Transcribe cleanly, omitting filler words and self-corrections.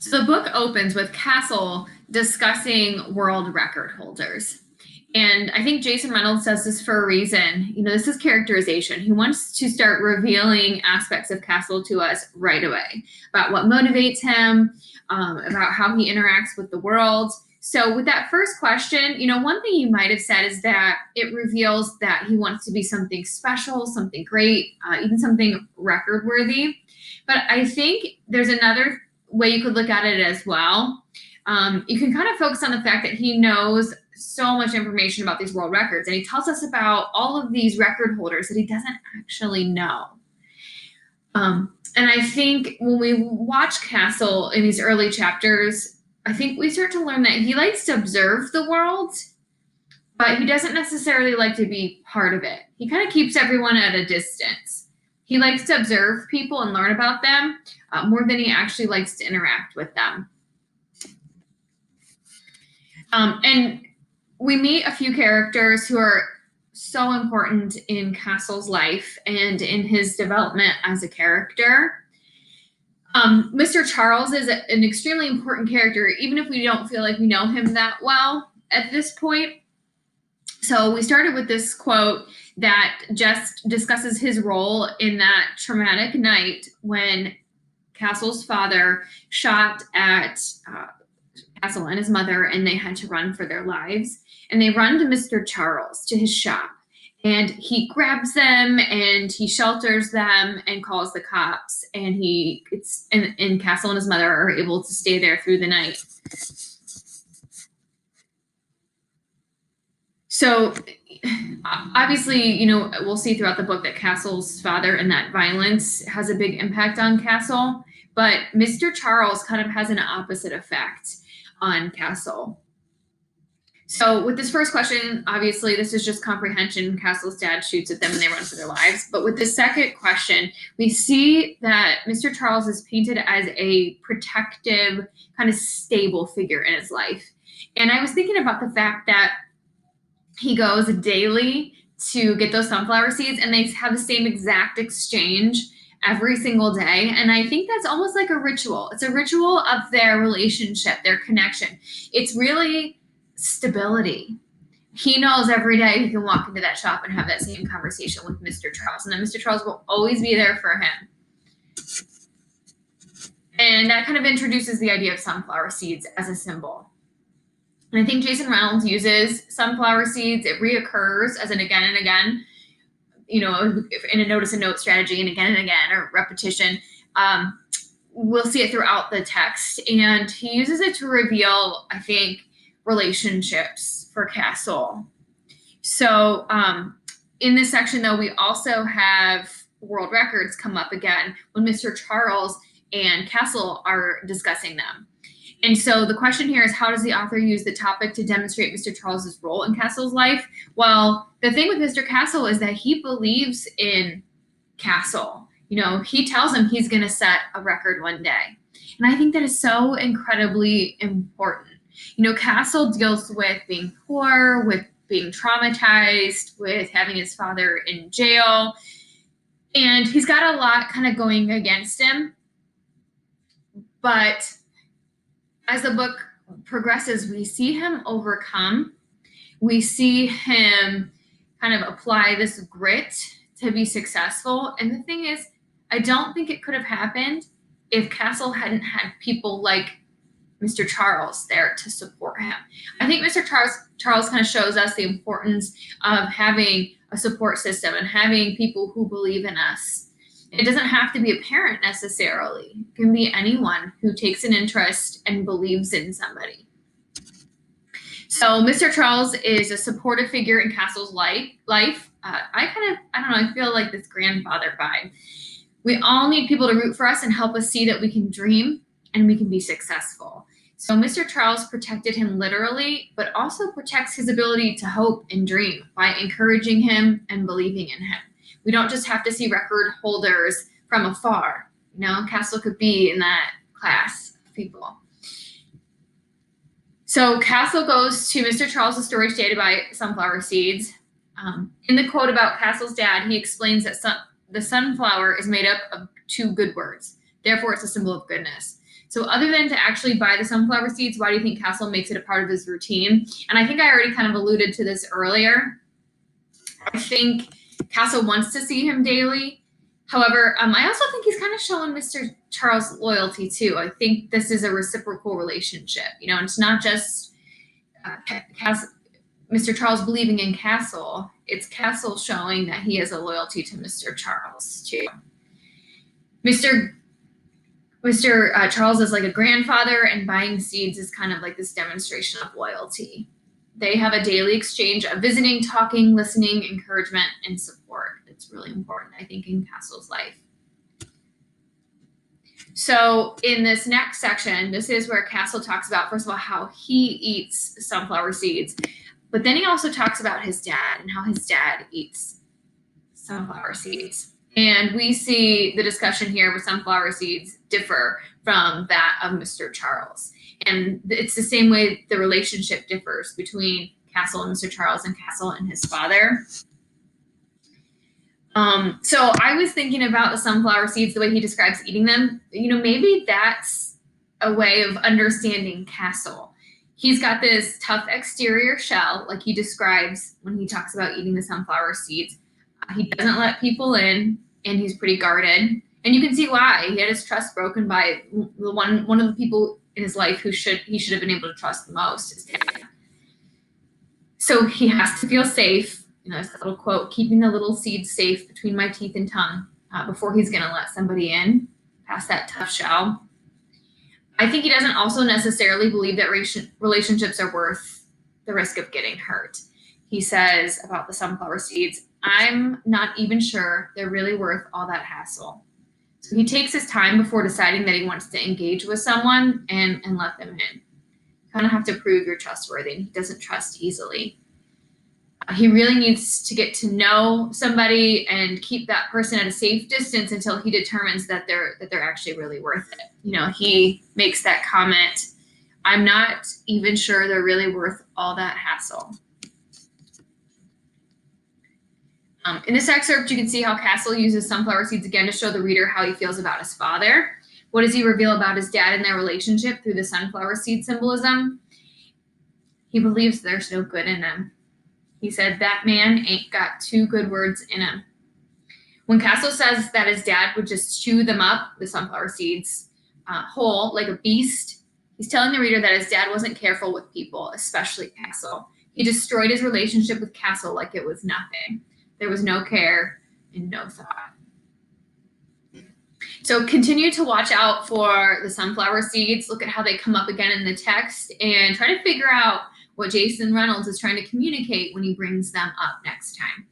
So the book opens with Castle discussing world record holders. And I think Jason Reynolds does this for a reason. This is characterization. He wants to start revealing aspects of Castle to us right away about what motivates him, about how he interacts with the world. So with that first question, one thing you might have said is that it reveals that he wants to be something special, something great, even something record worthy. But I think there's another way you could look at it as well. You can kind of focus on the fact that he knows so much information about these world records, and he tells us about all of these record holders that he doesn't actually know. And I think when we watch Castle in these early chapters, I think we start to learn that he likes to observe the world, but he doesn't necessarily like to be part of it. He kind of keeps everyone at a distance. He likes to observe people and learn about them more than he actually likes to interact with them. And we meet a few characters who are so important in Castle's life and in his development as a character. Mr. Charles is an extremely important character, even if we don't feel like we know him that well at this point. So we started with this quote that just discusses his role in that traumatic night when Castle's father shot at Castle and his mother, and they had to run for their lives. And they run to Mr. Charles, to his shop, and he grabs them and he shelters them and calls the cops. And and Castle and his mother are able to stay there through the night. So obviously, we'll see throughout the book that Castle's father and that violence has a big impact on Castle, but Mr. Charles kind of has an opposite effect on Castle. So with this first question, obviously this is just comprehension. Castle's dad shoots at them and they run for their lives. But with the second question, we see that Mr. Charles is painted as a protective, kind of stable figure in his life. And I was thinking about the fact that he goes daily to get those sunflower seeds, and they have the same exact exchange every single day. And I think that's almost like a ritual. It's a ritual of their relationship, their connection. It's really stability. He knows every day he can walk into that shop and have that same conversation with Mr. Charles, and then Mr. Charles will always be there for him. And that kind of introduces the idea of sunflower seeds as a symbol. And I think Jason Reynolds uses sunflower seeds. It reoccurs as an again and again, in a notice and note strategy, and again, or repetition. We'll see it throughout the text. And he uses it to reveal, I think, relationships for Castle. So in this section, though, we also have world records come up again when Mr. Charles and Castle are discussing them. And so the question here is, how does the author use the topic to demonstrate Mr. Charles's role in Castle's life? Well, the thing with Mr. Castle is that he believes in Castle. He tells him he's going to set a record one day. And I think that is so incredibly important. Castle deals with being poor, with being traumatized, with having his father in jail. And he's got a lot kind of going against him. But as the book progresses, we see him overcome. We see him kind of apply this grit to be successful. And the thing is, I don't think it could have happened if Castle hadn't had people like Mr. Charles there to support him. I think Mr. Charles kind of shows us the importance of having a support system and having people who believe in us. It doesn't have to be a parent necessarily. It can be anyone who takes an interest and believes in somebody. So Mr. Charles is a supportive figure in Castle's life. I feel like this grandfather vibe. We all need people to root for us and help us see that we can dream and we can be successful. So Mr. Charles protected him literally, but also protects his ability to hope and dream by encouraging him and believing in him. We don't just have to see record holders from afar. Castle could be in that class of people. So Castle goes to Mr. Charles' storage day to buy sunflower seeds. In the quote about Castle's dad, he explains that the sunflower is made up of two good words. Therefore, it's a symbol of goodness. So other than to actually buy the sunflower seeds, why do you think Castle makes it a part of his routine? And I think I already kind of alluded to this earlier. I think Castle wants to see him daily. However, I also think he's kind of showing Mr. Charles loyalty too. I think this is a reciprocal relationship. It's not just Mr. Charles believing in Castle. It's Castle showing that he has a loyalty to Mr. Charles too. Mr. Charles is like a grandfather, and buying seeds is kind of like this demonstration of loyalty. They have a daily exchange of visiting, talking, listening, encouragement, and support. It's really important, I think, in Castle's life. So in this next section, this is where Castle talks about, first of all, how he eats sunflower seeds. But then he also talks about his dad and how his dad eats sunflower seeds. And we see the discussion here with sunflower seeds differ from that of Mr. Charles. And it's the same way the relationship differs between Castle and Mr. Charles and Castle and his father. So I was thinking about the sunflower seeds, the way he describes eating them. Maybe that's a way of understanding Castle. He's got this tough exterior shell, like he describes when he talks about eating the sunflower seeds. He doesn't let people in, and he's pretty guarded. And you can see why. He had his trust broken by one of the people in his life who he should have been able to trust the most, his dad. So he has to feel safe. This little quote, keeping the little seeds safe between my teeth and tongue before he's going to let somebody in past that tough shell. I think he doesn't also necessarily believe that relationships are worth the risk of getting hurt. He says about the sunflower seeds, I'm not even sure they're really worth all that hassle. So he takes his time before deciding that he wants to engage with someone and let them in. You kind of have to prove you're trustworthy, and he doesn't trust easily. He really needs to get to know somebody and keep that person at a safe distance until he determines that they're actually really worth it. He makes that comment, I'm not even sure they're really worth all that hassle. In this excerpt, you can see how Castle uses sunflower seeds again to show the reader how he feels about his father. What does he reveal about his dad and their relationship through the sunflower seed symbolism? He believes there's no good in him. He said, that man ain't got two good words in him. When Castle says that his dad would just chew them up, the sunflower seeds, whole, like a beast, he's telling the reader that his dad wasn't careful with people, especially Castle. He destroyed his relationship with Castle like it was nothing. There was no care and no thought. So continue to watch out for the sunflower seeds. Look at how they come up again in the text and try to figure out what Jason Reynolds is trying to communicate when he brings them up next time.